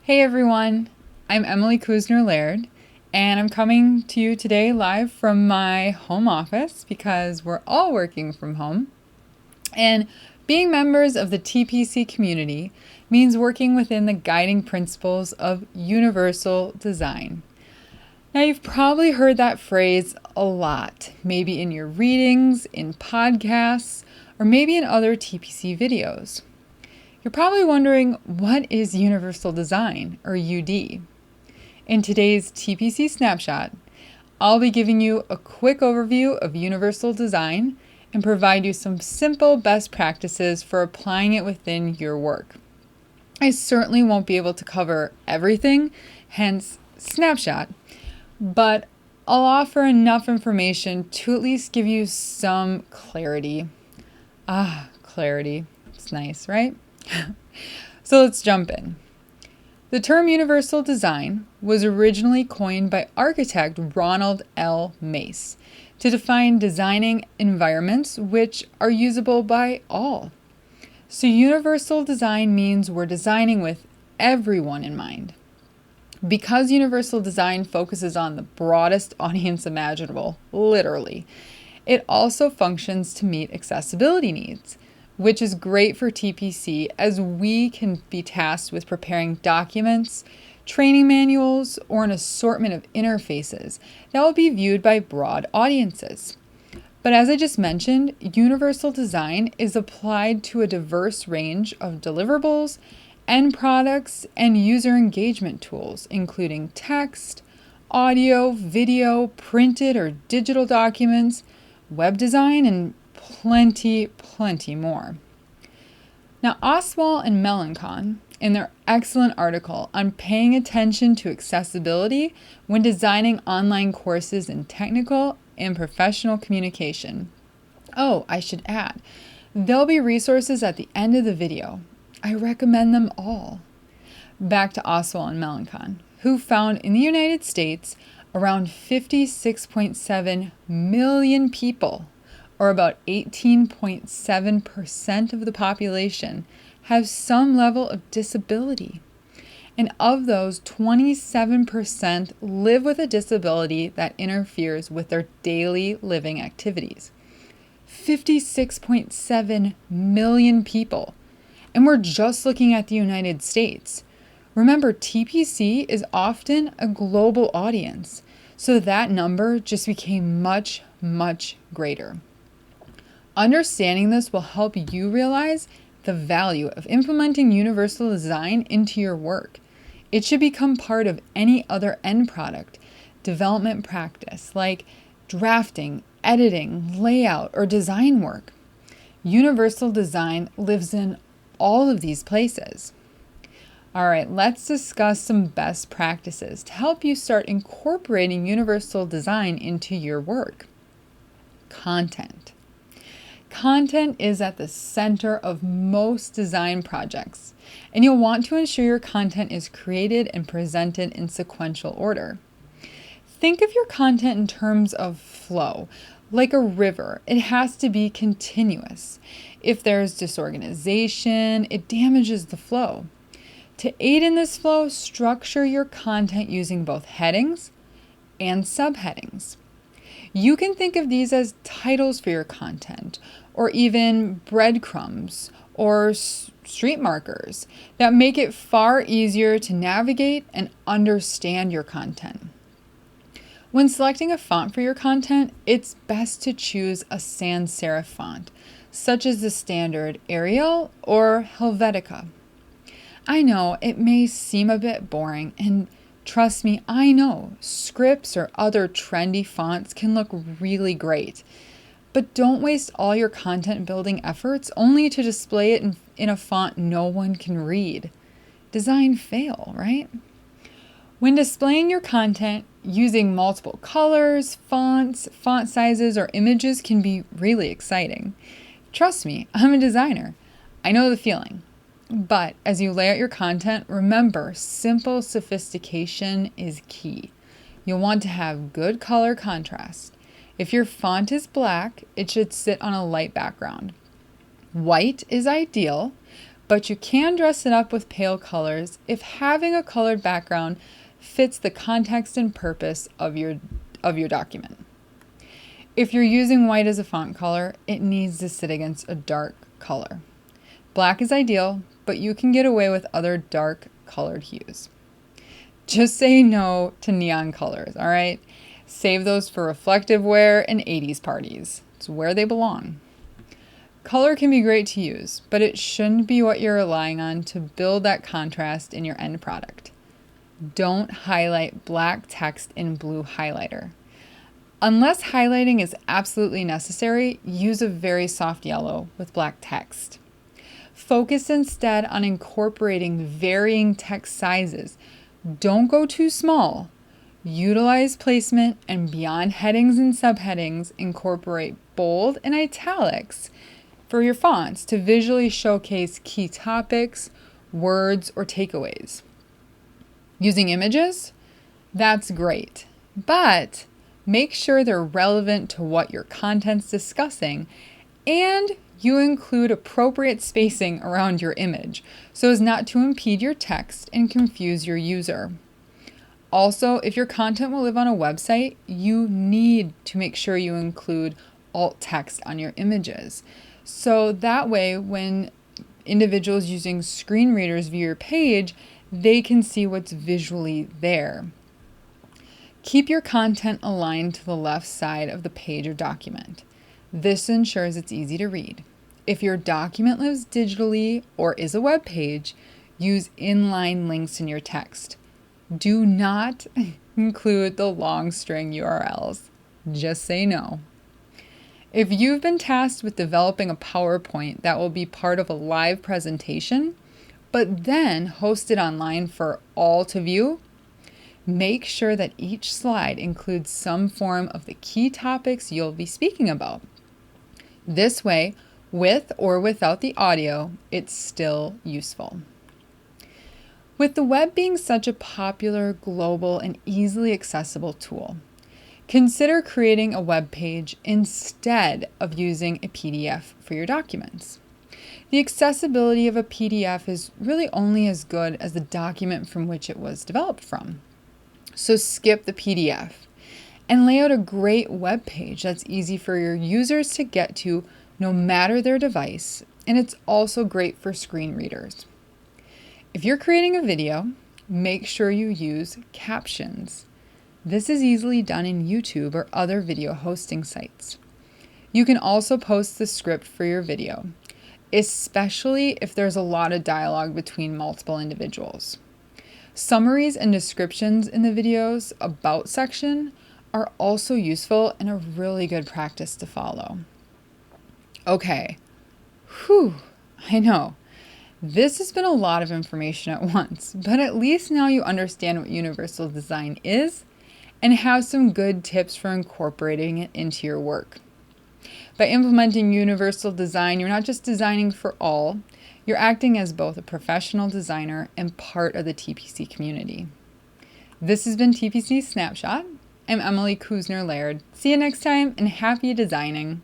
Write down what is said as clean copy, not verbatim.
Hey everyone, I'm Emily Kuzner-Laird, and I'm coming to you today live from my home office because we're all working from home. And being members of the TPC community means working within the guiding principles of universal design. Now, you've probably heard that phrase a lot, maybe in your readings, in podcasts, or maybe in other TPC videos. You're probably wondering, what is universal design, or UD? In today's TPC Snapshot, I'll be giving you a quick overview of universal design and provide you some simple best practices for applying it within your work. I certainly won't be able to cover everything, hence Snapshot, but I'll offer enough information to at least give you some clarity. Clarity. It's nice, right? So let's jump in. The term universal design was originally coined by architect Ronald L. Mace to define designing environments which are usable by all. So universal design means we're designing with everyone in mind. Because universal design focuses on the broadest audience imaginable, literally, it also functions to meet accessibility needs, which is great for TPC as we can be tasked with preparing documents, training manuals, or an assortment of interfaces that will be viewed by broad audiences. But as I just mentioned, universal design is applied to a diverse range of deliverables, end products, and user engagement tools, including text, audio, video, printed or digital documents, web design, and plenty more. Now, Oswald and Melancon, in their excellent article on paying attention to accessibility when designing online courses in technical and professional communication. Oh, I should add, there'll be resources at the end of the video. I recommend them all. Back to Oswald and Melancon, who found in the United States around 56.7 million people, or about 18.7% of the population, have some level of disability. And of those, 27% live with a disability that interferes with their daily living activities. 56.7 million people. And we're just looking at the United States. Remember, TPC is often a global audience, so that number just became much greater. Understanding this will help you realize the value of implementing universal design into your work. It should become part of any other end product development practice, like drafting, editing, layout, or design work. Universal design lives in all of these places. All right, let's discuss some best practices to help you start incorporating universal design into your work. Content. Content is at the center of most design projects, and you'll want to ensure your content is created and presented in sequential order. Think of your content in terms of flow. Like a river, it has to be continuous. If there's disorganization, it damages the flow. To aid in this flow, structure your content using both headings and subheadings. You can think of these as titles for your content, or even breadcrumbs or street markers that make it far easier to navigate and understand your content. When selecting a font for your content, it's best to choose a sans serif font, such as the standard Arial or Helvetica. I know it may seem a bit boring, and trust me, I know scripts or other trendy fonts can look really great. But don't waste all your content building efforts only to display it in a font no one can read. Design fail, right? When displaying your content, using multiple colors, fonts, font sizes, or images can be really exciting. Trust me, I'm a designer. I know the feeling. But as you lay out your content, remember, simple sophistication is key. You'll want to have good color contrast. If your font is black, it should sit on a light background. White is ideal, but you can dress it up with pale colors if having a colored background fits the context and purpose of your document. If you're using white as a font color, it needs to sit against a dark color. Black is ideal, but you can get away with other dark colored hues. Just say no to neon colors, all right? Save those for reflective wear and 80s parties. It's where they belong. Color can be great to use, but it shouldn't be what you're relying on to build that contrast in your end product. Don't highlight black text in blue highlighter. Unless highlighting is absolutely necessary, use a very soft yellow with black text. Focus instead on incorporating varying text sizes. Don't go too small. Utilize placement, and beyond headings and subheadings, incorporate bold and italics for your fonts to visually showcase key topics, words, or takeaways. Using images? That's great, but make sure they're relevant to what your content's discussing, and you include appropriate spacing around your image so as not to impede your text and confuse your user. Also, if your content will live on a website, you need to make sure you include alt text on your images. So that way, when individuals using screen readers view your page, they can see what's visually there. Keep your content aligned to the left side of the page or document. This ensures it's easy to read. If your document lives digitally or is a web page, use inline links in your text. Do not include the long string URLs. Just say no. If you've been tasked with developing a PowerPoint that will be part of a live presentation, but then hosted online for all to view, make sure that each slide includes some form of the key topics you'll be speaking about. This way, with or without the audio, it's still useful. With the web being such a popular, global, and easily accessible tool, consider creating a web page instead of using a PDF for your documents. The accessibility of a PDF is really only as good as the document from which it was developed from. So skip the PDF and lay out a great web page that's easy for your users to get to no matter their device, and it's also great for screen readers. If you're creating a video, make sure you use captions. This is easily done in YouTube or other video hosting sites. You can also post the script for your video, especially if there's a lot of dialogue between multiple individuals. Summaries and descriptions in the video's About section are also useful and a really good practice to follow. Okay, I know. This has been a lot of information at once, but at least now you understand what universal design is and have some good tips for incorporating it into your work. By implementing universal design, you're not just designing for all, you're acting as both a professional designer and part of the TPC community. This has been TPC Snapshot. I'm Emily Kuzner-Laird. See you next time, and happy designing.